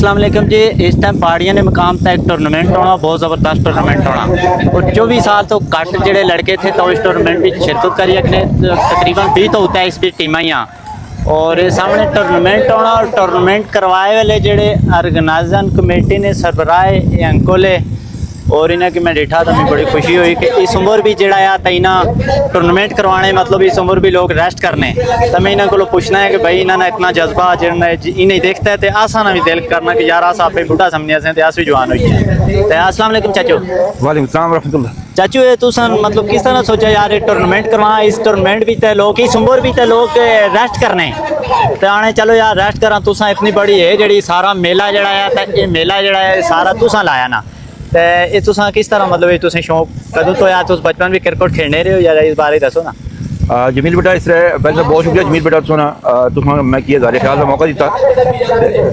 السلام علیکم جی. اس ٹائم پہاڑیاں نے مقام تک ایک ٹورنامنٹ ہونا, بہت زبردست ٹورنامنٹ ہونا, اور 24 سال تو گھٹ جڑے لڑکے تھے تو اس ٹورنامنٹ میں شرکت کری نے تقریباً 20 تو ہوتا ہے اس بھی ٹیمیں ہی, اور سامنے ٹورنامنٹ ہونا, اور ٹورنامنٹ کروائے والے جڑے آرگنائزن کمیٹی نے سربراہ انکولے اور انہیں کہ میں ڈیٹھا تو مجھے بڑی خوشی ہوئی کہ اس عمر بھی جڑا ہے تینا ٹورنامنٹ کروانے, مطلب اس عمر بھی لوگ ریسٹ کرنے, تو میں انہیں کو پوچھنا ہے کہ بھائی انہوں نے اتنا جذبہ جڑنا انہیں دیکھتا ہے تو آسان بھی دل کرنا کہ یار آس آپ بڑھا سمجھے سے آس بھی جوان ہوئی ہے. تو السلام علیکم چاچو. وعلیکم السلام ورحمۃ اللہ. چاچو یہ تو مطلب کس طرح سوچا یار یہ ٹورنامنٹ کروانا, اس ٹورنامنٹ بھی تے لوگ اس عمر بھی تے لوگ ریسٹ کرنے تو آنے چلو یار ریسٹ کرا تو اتنی بڑی ہے جڑی سارا میلہ جڑا ہے تو یہ میلہ جڑا ہے سارا تو لایا نا, تو یہ تو کس طرح مطلب یہ شوق کدوں تو یار تم بچپن بھی کرکٹ کھیلنے رہے ہو یا اس بارے دسو نا. جمیل بیٹا اس طرح پہلے بہت شکریہ جمیل بیٹا سونا تم میں کیا ظاہر خیال کا موقع دیتا.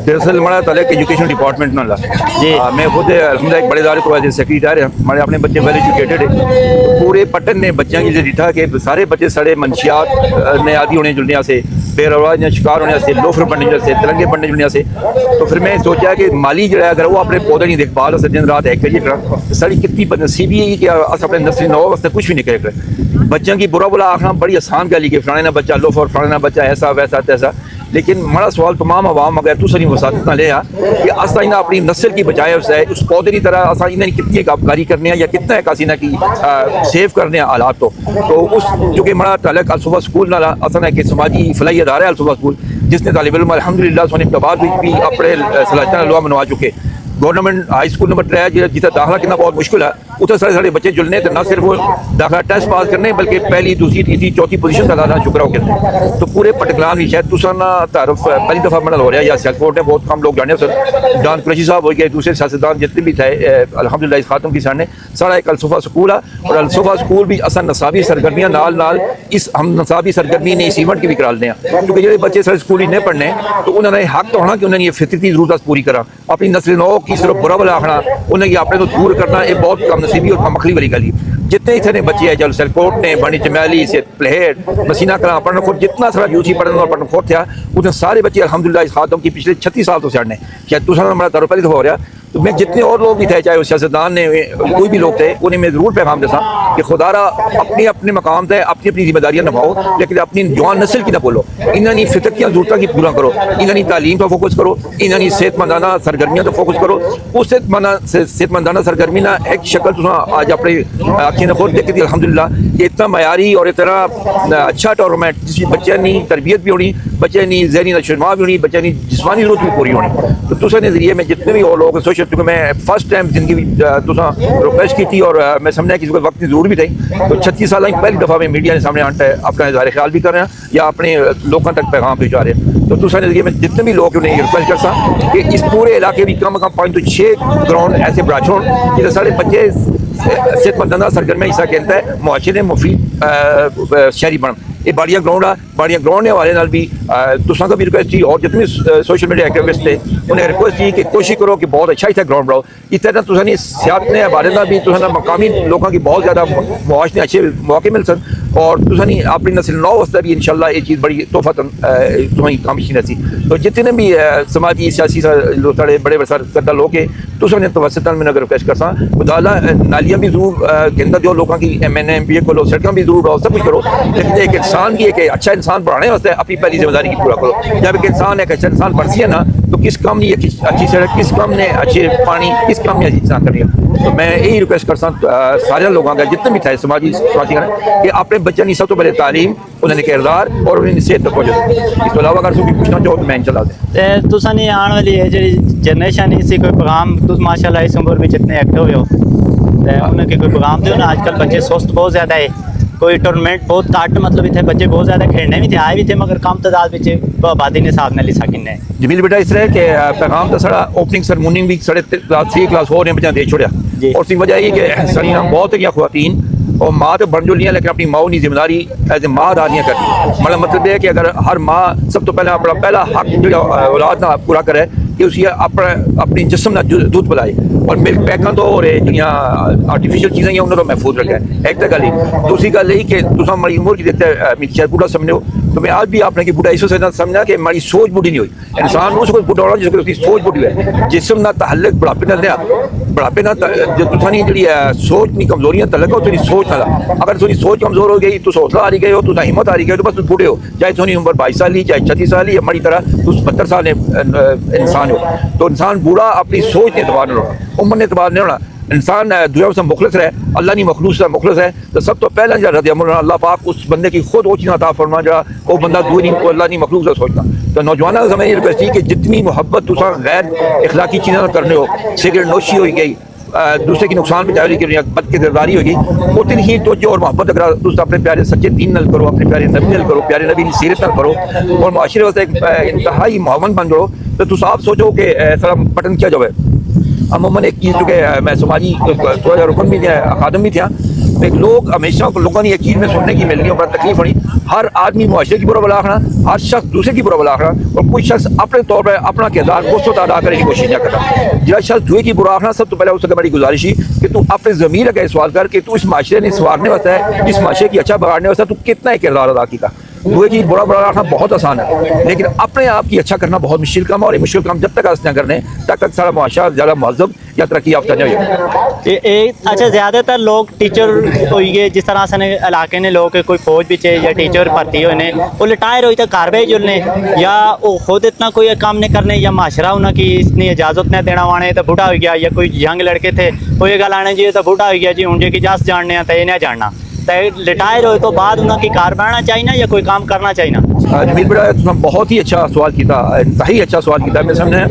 دراصل ہمارا تعلق ایجوکیشن ڈپارٹمنٹ نہ جی میں خود الحمد ایک بڑے ادارے کو ایز اے سیکریٹری ہیں, ہمارے اپنے بچے ویل ایجوکیٹڈ ہیں. پورے پٹن نے بچوں کی ڈیٹا کہ سارے بچے سارے منشیات نے عادی ہونے جلنے سے, بے رواج نے شکار ہونے سے, لوفر پڑھنے سے, ترنگے پڑھنے جلنے سے, تو پھر میں سوچا کہ مالی جو ہے اگر وہ اپنے پودے نہیں دیکھ پال سے دن رات ایک کریے کر ساری کتنی بدنصیبی ہے کہ اپنے نسلی نو واسطے کچھ بھی نہیں کرے کر. بچوں کی برا بلا آخنا بڑی آسان گل کہ فلانے بچہ لوفر, فلانا بچہ ایسا ویسا تیسا, لیکن ہمارا سوال تمام عوام اگر تو ساری وساطت نہ لے کہ اصل انہیں اپنی نسل کی بچائے ہے اس پودے کی طرح اصل انہیں کتنی کاپکاری کرنے ہیں یا کتنا ایک اسینہ کی سیو کرنے حالات تو اس جو کہ ہمارا تعلق الصبح اسکول نہ اصل ہے کہ سماجی فلاحی ادارہ ہے الصبح اسکول جس نے طالب علم الحمدللہ سونے کے بعد بھی اپنے صلاحیتیں لوا منوا چکے. گورنمنٹ ہائی اسکول نمبر 3 جیسا داخلہ کرنا بہت مشکل ہے, اتنے سارے بچے جلنے تو نہ صرف وہ داخلہ ٹیسٹ پاس کرنے بلکہ پہلی دوسری تیسری چوتھی پوزیشن کا لانا شکر ہو کرتے. تو پورے پٹکلان بھی شاید دوسرا تعارف پہلی دفعہ منل ہو رہا ہے یا سیالکوٹ نے بہت کم لوگ جانے سر جان قریشی صاحب ہو گئے, دوسرے سیاستدان جتنے بھی تھے الحمدللہ اس خاتم کی سامنے سارا ایک الصفا سکول ہے, اور الصفا سکول بھی اصل نصابی سرگرمیاں نال نال اس ہم نصابی سرگرمی نے اس ایونٹ کی بھی کرا لیں کیونکہ جو بچے سر اسکول ہی نہیں پڑھنے تو انہوں نے حق تو ہونا کہ انہوں نے یہ فطرتی ضرورت پوری کرا, اپنی نسل نو کی صرف برا بلا آخنا انہیں یہ اپنے تو دور کرنا یہ بہت کم نصیبی اور کم مخلی والی گلی. جتنے اتنے بچے ہیں جب سیالکوٹ نے بانی چمیلی سے پلیٹ مسینہ کلاں پڑھنا خود جتنا سارا یو سی پڑھنا اور پڑھنا خود تھا اتنے سارے بچے الحمدللہ اس خاتم کی پچھلے 36 سال تو سڑنے کیا دوسرا ہمارا تعارف پہلی دفعہ ہو رہا. تو میں جتنے اور لوگ بھی تھے چاہے وہ سیاستدان نے کوئی بھی لوگ تھے انہیں میں ضرور پیغام دیتا کہ خدا را اپنی اپنے مقام تے اپنی اپنی ذمہ داریاں نبھاؤ, لیکن اپنی جوان نسل کی نہ بولو, انہیں فطر کی ضرورتوں کی پورا کرو, انہیں تعلیم پر فوکس کرو, انہیں صحت مندانہ سرگرمیاں تو فوکس کرو. اس صحت مندانہ سرگرمی نہ ایک شکل تو آج اپنے آنکھیں خود دیکھ دی الحمدللہ کہ اتنا معیاری اور اتنا اچھا ٹورنامنٹ جس میں بچے کی تربیت بھی ہونی, بچے کی ذہنی نشوونما بھی ہونی, بچے کی جسمانی ضرورت بھی پوری ہونی. تو دوسرے ذریعے میں جتنے بھی اور لوگ سوشل کیونکہ میں فرسٹ ٹائم زندگی ریکویسٹ کی تھی اور میں سمجھا کہ اس کو وقت کی ضرور بھی تھی, تو 36 سال پہلی دفعہ میں میڈیا کے سامنے آتا ہے اپنا اظہار خیال بھی کر رہے ہیں یا اپنے لوگوں تک پیغام بھیجا رہے ہیں. تو دوسرے نظریے میں جتنے بھی لوگ انہیں ریکویسٹ کرتا کہ اس پورے علاقے بھی کم از کم 5 تو 6 گراؤنڈ ایسے براچ ہو جسے سارے بچے صحت مندانہ سرگرمیاں حصہ کہتا ہے معاشرے مفید شہری بن. یہ باڑیاں گراؤنڈ ہے, باڑیاں گراؤنڈ کے حوالے نال بھی دوسروں کا بھی ریکویسٹ تھی اور جتنے سوشل میڈیا ایکٹیوسٹ تھے انہیں ریکویسٹ تھی کہ کوشش کرو کہ بہت اچھا اتنا گراؤنڈ بناؤ. اس طرح تصانی سیاحت نے حوالے نال بھی تصنا مقامی لوگوں کی بہت زیادہ معاش نے اچھے موقع مل سن, اور تصانی اپنی نسل نو واسطے بھی انشاءاللہ یہ چیز بڑی تحفہ تمہیں کامشی رہتی. تو جتنے بھی سماجی سیاسی سارے بڑے بڑے کردہ لوگ ہیں تو نے توسطاً میں اگر ریکویسٹ کرساں خدا نالیاں بھی ضرور کہندہ جو لوگوں کی M N A M P A کو سڑکیں بھی ضرور رہو, سب کچھ کرو, لیکن ایک انسان کی ایک اچھا انسان بنانے واسطے اپنی پہلی ذمہ داری کی پورا کرو. جب ایک انسان ایک اچھا انسان بن سی ہے نا تو کس کام نے اچھی سڑک, کس کام نے اچھے پانی, کس کام نے اچھی انسان کرنی ہے. تو میں یہی ریکویسٹ کرتا ہوں سارے لوگوں کا جتنے بھی تھے سماجی کریں کہ اپنے بچوں کی سب تو پہلے تعلیم, انہیں کردار اور انہیں صحت تک پہنچے. اس کے علاوہ اگر کوئی پوچھنا چاہو تو میں چلا دیں. تو آنے والی ہے جی جنریشن اسی کوئی پیغام تو ماشاء اللہ اس عمر بھی جتنے ایکٹیو ہوئے ہو انہیں کوئی پیغام دو نا. آج کل بچے سست بہت زیادہ ہے, کوئی ٹورنامنٹ بہت کٹ مطلب اتنے بچے بہت زیادہ کھیلنے بھی تھے آئے بھی تھے مگر کم تعداد بچے آبادی نے حساب نہ لی سکنے. جمیل بیٹا اس طرح کہ پیغام تو سارا اوپننگ سرمونی بھی ساڑھے کلاس 3 کلاس 4 نے بچہ دے چھوڑیا, اور اس کی وجہ یہ کہ سڑیاں بہت ہیں خواتین اور ماں تو بن جو لیاں لیکن اپنی ماں کی ذمہ داری ایز اے ماں ادا نہیں کرتی. مطلب یہ ہے کہ اگر ہر ماں سب تو پہلے اپنا پہلا حق جو اولاد نہ پورا کرے کہ اسی اپنی جسم نہ دودھ پلائے اور ملک پیکاں تو اور جڑیاں آرٹیفیشل چیزیں ہیں انہوں نے محفوظ رکھا ہے. ایک تو گل ہی. دوسری گل یہی کہ تصا ہماری عمر کی دیکھتے ہیں شاید پورا سمجھو تو میں آج بھی آپ نے کہ بوڑھا اس سے نہ سمجھا کہ ہماری سوچ بوڑھی نہیں ہوئی. انسان اس کو بوڑھا ہونا جس کو اس کی سوچ بوڑھی ہے. جسم نہ تعلق بڑھاپے نہ دیا بڑھاپے نہ جو تھانی جڑی سوچ نہیں کمزوریاں تعلق ہو تیری سوچ نہ. اگر تھوڑی سوچ کمزور ہو گئی تو حوصلہ آ رہی گئی ہو تو ہمت آ رہی گئی تو بس بوڑھے ہو. چاہے تھوڑی عمر 22 سال ہی چاہے 36 سال ہی ہماری طرح تو 72 سال انسان ہو. تو انسان بوڑھا اپنی سوچ نے اعتبار نہیں ہونا, عمر نے اعتبار نہیں ہونا. انسان دنیا سے مخلص رہے, اللہ نہیں مخلوق سے مخلص ہے. تو سب تو پہلا جو رضی اللہ پاک اس بندے کی خود وہ چیز عطا فرما جا وہ بندہ دوری کو اللہ نہیں مخلوق سے سوچتا. تو نوجوانوں کا سمجھ ریکویسٹ ہے کہ جتنی محبت تو غیر اخلاقی چیزیں نہ کرنے ہو, سگریٹ نوشی ہوئی گئی, دوسرے کی نقصان پہنچائی گئی, بد کرداری ہوگی, اتنی ہی توجہ اور محبت اگر دوست اپنے پیارے سچے دین نل کرو, اپنے پیارے نبی نل کرو, پیارے نبی کی سیرت نل کرو اور معاشرے واسطے ایک انتہائی معاون بن جاؤ. تو آپ سوچو کہ ایسا بٹن کیا جو ہے عموماً ایک چیز جو کہ میں سماجی تھوڑا جا رکن بھی تھا اکادم بھی تھا. لوگ ہمیشہ لوگوں نے یہ چیز میں سننے کی ملنی اور بڑا تکلیف ہونی, ہر آدمی معاشرے کی برا بلا آخنا, ہر شخص دوسرے کی برا بلا آخنا, اور کوئی شخص اپنے طور پر اپنا کردار مثبت ادا کرنے کی کوشش نہ کرتا. جہاں شخص دوسرے کی برا آخنا سب تو پہلے اس سے بڑی گزارش ہی کہ تو اپنے ضمیر کا سوال کر کہ تو اس معاشرے نے سنوارنے واسطے ہے, اس معاشرے کی اچھا بگاڑنے واسطے تو کتنا ایک کردار ادا کیتا. دوسرے کی برا بلا آخنا بہت آسان ہے لیکن اپنے آپ کی اچھا کرنا بہت مشکل کام ہے, اور یہ مشکل کام جب تک نہ کرنے تب تک سارا معاشرہ زیادہ مہذب یا ترقی یافتہ نہیں ہوگا. اچھا زیادہ تر لوگ ٹیچر ہوئی گئے جس طرح سے علاقے نے لوگ کوئی فوج بھی چاہیے یا ٹیچر بھرتی ہوئے وہ ریٹائر ہوئی تو گھر بھیج جلنے یا وہ خود اتنا کوئی کام نہیں کرنے یا معاشرہ انہوں کی اتنی اجازت نہیں دینا وانے تو بوڑھا ہو گیا, یا کوئی ینگ لڑکے تھے وہ یہ گل آنے جی تو بوڑھا ہو گیا جی ہوں جی کی جس جاننے تو یہ نہیں جاننا تو ریٹائر ہوئے تو بعد انہوں کی کار بہنا چاہیے یا کوئی کام کرنا چاہیے. جمیل بیٹا تم بہت ہی اچھا سوال کیتا, انتہائی اچھا سوال کیتا. میں سمجھنا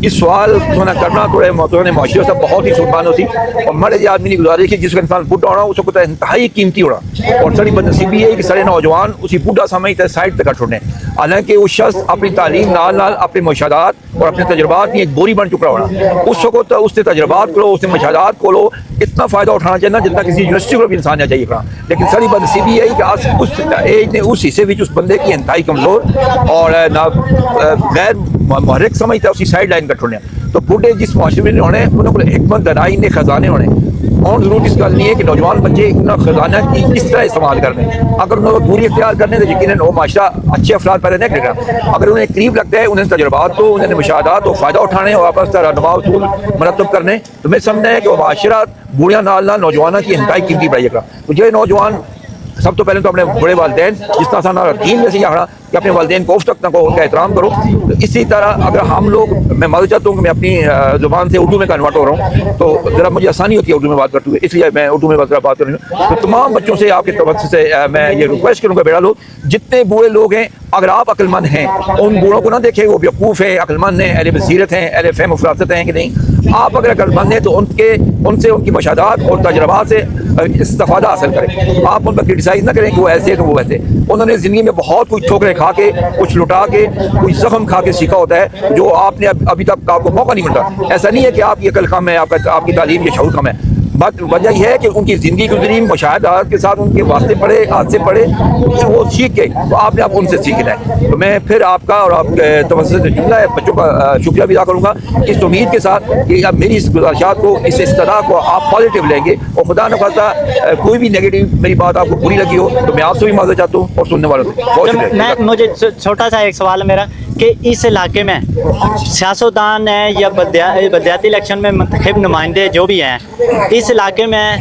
اس سوال تمہیں کرنا تھوڑے معاشرے سے بہت ہی سلطان ہوتی اور مڑے جی آدمی نے گزارش کی جس کا انسان بڈھا ہونا اس کو انتہائی قیمتی ہونا, اور ساری بدنصیبی ہے کہ سارے نوجوان اسی بڈھا سمجھتے سائڈ تک چھوڑنے. حالانکہ اس شخص اپنی تعلیم نال نال اپنے مشاہدات اور اپنے تجربات کی ایک بوری بن چکا ہونا. اس وقت اس سے تجربات کرو, اس سے مشاہدات کو لو, اتنا فائدہ اٹھانا چاہیے جتنا کسی یونیورسٹی کو بھی انسان نے چاہیے. لیکن ساری بدنصیبی ہے کہ اس ایج نے اس حصے میں اس بندے کی انتہائی کمزور اور غیر محرک سمجھتا ہے اسی سائڈ لائن کا چھوڑنے. تو بوڑھے جس معاشرے میں ہونے انہوں کو حکمت دانائی نے خزانے ہونے, اور ضرور اس گل نہیں ہے کہ نوجوان بچے انہیں خزانہ کی کس طرح استعمال کرنے. اگر انہوں کو دوری اختیار کرنے تو یقیناً وہ معاشرہ اچھے افراد پیدا نہیں کرے گا. اگر انہیں قریب لگتا ہے انہیں تجربات کو, انہیں مشاہدات کو فائدہ اٹھانے اور آپس کا رہنما اصول مرتب کرنے, تو میں سمجھنا ہے کہ وہ معاشرہ بوڑھیاں نال نال نوجوانوں کی انتہائی قیمتی بڑھائے گا. تو یہ نوجوان سب تو پہلے تو اپنے بڑے والدین جس طرح سانا دین میں سے آنا کہ اپنے والدین کو اس تک کو ان کا احترام کرو. اسی طرح اگر ہم لوگ, میں معذرت چاہتا ہوں کہ میں اپنی زبان سے اردو میں کنورٹ ہو رہا ہوں تو ذرا مجھے آسانی ہوتی ہے اردو میں بات کرتے ہوئے, اس لیے میں اردو میں بات کر رہی ہوں. تو تمام بچوں سے آپ کے توجہ سے میں یہ ریکویسٹ کروں گا بیٹا لوگ جتنے بوڑھے لوگ ہیں اگر آپ عقل مند ہیں ان بوڑھوں کو نہ دیکھیں وہ بیوقوف ہیں, عقل مند ہیں, اہل بصیرت ہیں, اہل فہم و فراست ہیں کہ نہیں. آپ اگر عقل مند ہیں تو ان سے ان کی مشاہدات اور تجربات سے استفادہ حاصل کریں. آپ ان پر کرٹیسائز نہ کریں کہ وہ ایسے تو وہ ویسے. انہوں نے زندگی میں بہت کچھ ٹھوکریں کھا کے, کچھ لٹا کے, کچھ زخم کھا کے سیکھا ہوتا ہے جو آپ نے ابھی تک آپ کو موقع نہیں ملتا. ایسا نہیں ہے کہ آپ کی عقل کم ہے, آپ کی تعلیم یا شعور کم ہے. بات وجہ یہ ہے کہ ان کی زندگی گزری مشاہدات کے ساتھ ان کے واسطے پڑھے, حادثے پڑھے, وہ سیکھ گئے تو آپ نے ان سے سیکھنا ہے. تو میں پھر آپ کا اور آپ کے توسط سے جملہ ہے بچوں کا شکریہ بھی ادا کروں گا اس امید کے ساتھ کہ اب میری اس گزارشات کو, اس اصطلاح کو آپ پازیٹیو لیں گے, اور خدا نہ خواستہ کوئی بھی نیگیٹو میری بات آپ کو بری لگی ہو تو میں آپ سے بھی معذرت چاہتا ہوں اور سننے والوں سے بہت شکریہ. مجھے چھوٹا سا ایک سوال ہے میرا کہ اس علاقے میں سیاستدان ہیں یا بلدیاتی الیکشن میں منتخب نمائندے جو بھی ہیں, اس علاقے میں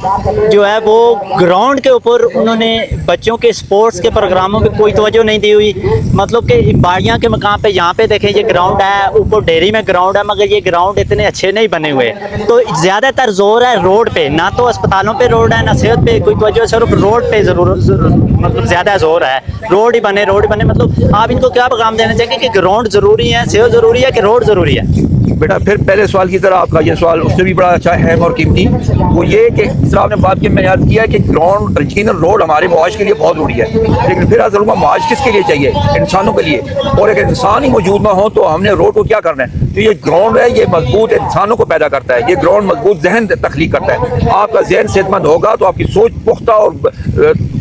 جو ہے وہ گراؤنڈ کے اوپر انہوں نے بچوں کے اسپورٹس کے پروگراموں پہ کوئی توجہ نہیں دی ہوئی. مطلب کہ باڑیاں کے مقام پہ یہاں پہ دیکھیں یہ گراؤنڈ ہے, اوپر ڈیری میں گراؤنڈ ہے, مگر یہ گراؤنڈ اتنے اچھے نہیں بنے ہوئے. تو زیادہ تر زور ہے روڈ پہ, نہ تو اسپتالوں پہ روڈ ہے, نہ صحت پہ کوئی توجہ, صرف روڈ پہ ضرور مطلب زیادہ زور ہے. روڈ ہی بنے مطلب آپ ان کو کیا پیغام دینا چاہیں گے کہ گراؤنڈ ضروری ہے, صحت ضروری ہے کہ روڈ ضروری ہے؟ بیٹا پھر پہلے سوال کی طرح آپ کا یہ سوال اس سے بھی بڑا اچھا اہم اور قیمتی, وہ یہ کہ اس طرح آپ نے بات کی, میں یاد کیا کہ گراؤنڈ یقیناً روڈ ہمارے معاش کے لیے بہت ضروری ہے, لیکن پھر ضرور معاش کس کے لیے چاہیے؟ انسانوں کے لیے. اور اگر انسان ہی موجود نہ ہو تو ہم نے روڈ کو کیا کرنا ہے؟ تو یہ گراؤنڈ ہے یہ مضبوط انسانوں کو پیدا کرتا ہے, یہ گراؤنڈ مضبوط ذہن تخلیق کرتا ہے. آپ کا ذہن صحت مند ہوگا تو آپ کی سوچ پختہ اور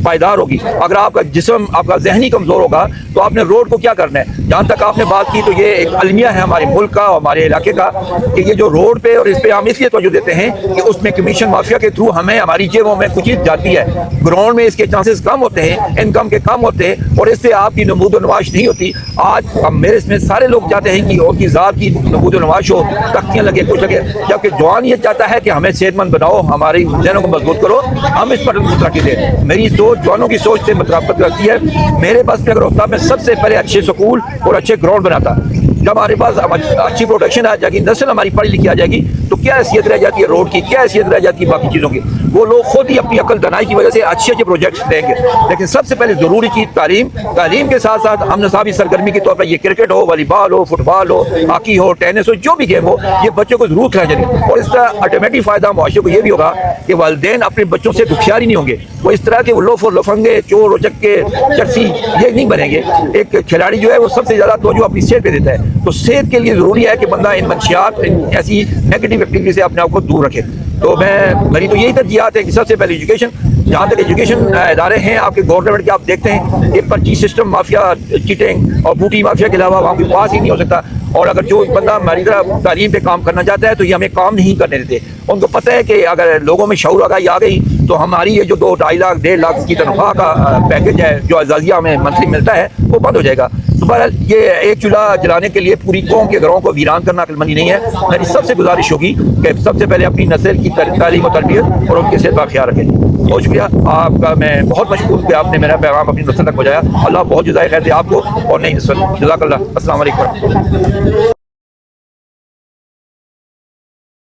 پائیدار ہوگی. اگر آپ کا جسم آپ کا ذہنی کمزور ہوگا تو آپ نے روڈ کو کیا کرنا ہے. جہاں تک آپ نے بات کی تو یہ ایک المیہ ہے ہمارے ملک کا اور ہمارے علاقے کا کہ یہ جو روڈ پہ اور اس پہ ہم اس لیے توجہ دیتے ہیں کہ اس میں کمیشن مافیا کے تھرو ہمیں ہماری جیبوں میں کچھ چیز جاتی ہے. گراؤنڈ میں اس کے چانسز کم ہوتے ہیں, انکم کے کم ہوتے ہیں اور اس سے آپ کی نمود و نمائش نہیں ہوتی. آج ہم میرے اس میں سارے لوگ چاہتے ہیں کہ ان کی ذات کی نمود و نمائش ہو, تختیاں لگے, کچھ لگے, جبکہ جوان یہ چاہتا ہے کہ ہمیں صحت مند بناؤ, ہماری ذہنوں کو مضبوط کرو, ہم اس پر ترقی دیں. میری سوچ جوانوں کی سوچ سے مطابقت رکھتی ہے. میرے پاس اگر ہوتا میں سب سے پہلے اچھے سکول اور اچھے گراؤنڈ بناتا. جب ہمارے پاس اچھی پروڈکشن آ جائے گی, نسل ہماری پڑھی لکھی آ جائے گی, تو کیا حیثیت رہ جاتی ہے روڈ کی, کیا حیثیت رہ جاتی ہے باقی چیزوں کی. وہ لوگ خود ہی اپنی عقل دانائی کی وجہ سے اچھے اچھے پروجیکٹس دیں گے. لیکن سب سے پہلے ضروری چیز تعلیم. تعلیم کے ساتھ ساتھ ہم نصابی سرگرمی کے طور پر یہ کرکٹ ہو, والی بال ہو, فٹ بال ہو, ہاکی ہو, ٹینس ہو, جو بھی گیم ہو, یہ بچوں کو ضرور کھلانا چاہیے. اور اس طرح الٹیمیٹلی فائدہ معاشرے کو یہ بھی ہوگا کہ والدین اپنے بچوں سے دکھیار ہی نہیں ہوں گے. وہ اس طرح کے لوف اور لفنگے, چور و چکے, چرسی یہ نہیں بنیں گے. ایک کھلاڑی جو ہے وہ سب سے زیادہ توجہ اپنی صحت پہ دیتا ہے. تو صحت کے لیے ضروری ہے کہ بندہ ان منشیات, ان ایسی نیگیٹو ایکٹیویٹی سے اپنے آپ کو دور رکھے. تو میری تو یہی ترجیحات ہے کہ سب سے پہلے ایجوکیشن. جہاں تک ایجوکیشن ادارے ہیں آپ کے گورنمنٹ کے, آپ دیکھتے ہیں کہ پرچی سسٹم مافیا, چیٹنگ اور بوٹی مافیا کے علاوہ وہاں کوئی پاس ہی نہیں ہو سکتا. اور اگر جو بندہ ہماری طرح تعلیم پہ کام کرنا چاہتا ہے تو یہ ہمیں کام نہیں کرنے دیتے. ان کو پتہ ہے کہ اگر لوگوں میں شعور آگاہی آ گئی تو ہماری یہ جو 2-2.5 لاکھ 1.5 لاکھ کی تنخواہ کا پیکج ہے جو اعزازیہ ہمیں منتھلی ملتا ہے وہ بند ہو جائے گا. تو بہرحال یہ ایک چولہا جلانے کے لیے پوری قوم کے گھروں کو ویران کرنا عقل مندی نہیں ہے. میری سب سے گزارش ہوگی کہ سب سے پہلے اپنی نسل کی تعلیم و تربیت اور ان کی صحت کا خیال رکھیں. بہت شکریہ آپ کا, میں بہت مشکور ہوں کہ آپ نے میرا پیغام اپنی نسل تک پہنچایا. اللہ بہت جزائے خیر دے آپ کو اور نئی نسل. جزاک اللہ. السلام علیکم.